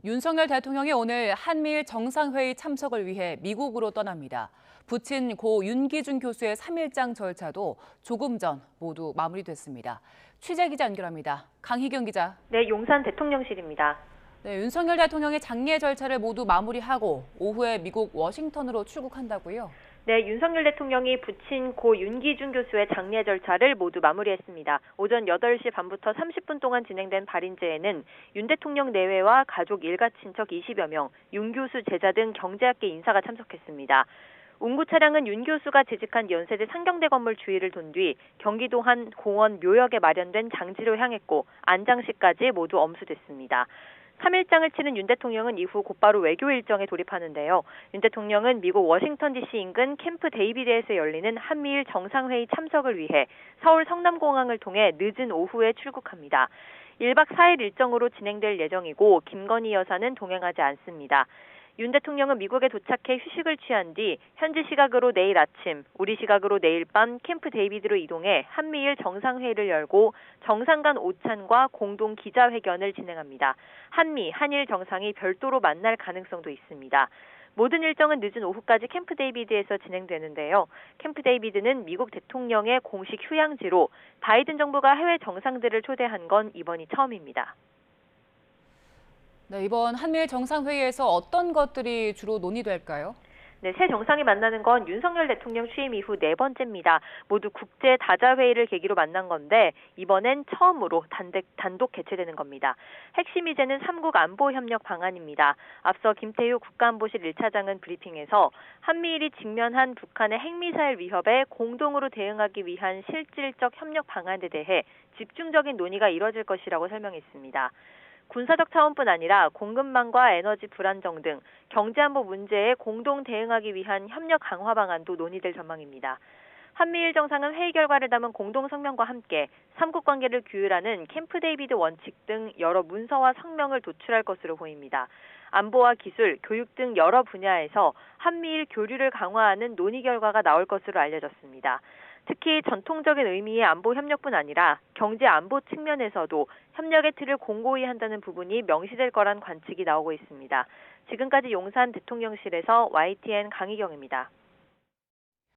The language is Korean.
윤석열 대통령이 오늘 한미일 정상회의 참석을 위해 미국으로 떠납니다. 부친 고 윤기준 교수의 3일장 절차도 조금 전 모두 마무리됐습니다. 취재 기자 연결합니다. 강희경 기자. 네, 용산 대통령실입니다. 네, 윤석열 대통령의 장례 절차를 모두 마무리하고 오후에 미국 워싱턴으로 출국한다고요? 네, 윤석열 대통령이 부친 고 윤기준 교수의 장례 절차를 모두 마무리했습니다. 오전 8시 반부터 30분 동안 진행된 발인제에는 윤 대통령 내외와 가족 일가 친척 20여 명, 윤 교수 제자 등 경제학계 인사가 참석했습니다. 운구 차량은 윤 교수가 재직한 연세대 상경대 건물 주위를 돈 뒤 경기도 한 공원 묘역에 마련된 장지로 향했고 안장식까지 모두 엄수됐습니다. 3일장을 치른 윤 대통령은 이후 곧바로 외교 일정에 돌입하는데요. 윤 대통령은 미국 워싱턴 DC 인근 캠프 데이비드에서 열리는 한미일 정상회의 참석을 위해 서울 성남공항을 통해 늦은 오후에 출국합니다. 1박 4일 일정으로 진행될 예정이고 김건희 여사는 동행하지 않습니다. 윤 대통령은 미국에 도착해 휴식을 취한 뒤 현지 시각으로 내일 아침, 우리 시각으로 내일 밤 캠프 데이비드로 이동해 한미일 정상회의를 열고 정상 간 오찬과 공동 기자회견을 진행합니다. 한미, 한일 정상이 별도로 만날 가능성도 있습니다. 모든 일정은 늦은 오후까지 캠프 데이비드에서 진행되는데요. 캠프 데이비드는 미국 대통령의 공식 휴양지로 바이든 정부가 해외 정상들을 초대한 건 이번이 처음입니다. 네, 이번 한미일 정상회의에서 어떤 것들이 주로 논의될까요? 네, 새 정상이 만나는 건 윤석열 대통령 취임 이후 4번째입니다. 모두 국제 다자회의를 계기로 만난 건데 이번엔 처음으로 단독 개최되는 겁니다. 핵심 이제는 3국 안보협력 방안입니다. 앞서 김태휴 국가안보실 1차장은 브리핑에서 한미일이 직면한 북한의 핵미사일 위협에 공동으로 대응하기 위한 실질적 협력 방안에 대해 집중적인 논의가 이뤄질 것이라고 설명했습니다. 군사적 차원뿐 아니라 공급망과 에너지 불안정 등 경제안보 문제에 공동 대응하기 위한 협력 강화 방안도 논의될 전망입니다. 한미일 정상은 회의 결과를 담은 공동 성명과 함께 삼국 관계를 규율하는 캠프 데이비드 원칙 등 여러 문서와 성명을 도출할 것으로 보입니다. 안보와 기술, 교육 등 여러 분야에서 한미일 교류를 강화하는 논의 결과가 나올 것으로 알려졌습니다. 특히 전통적인 의미의 안보 협력뿐 아니라 경제 안보 측면에서도 협력의 틀을 공고히 한다는 부분이 명시될 거란 관측이 나오고 있습니다. 지금까지 용산 대통령실에서 YTN 강희경입니다.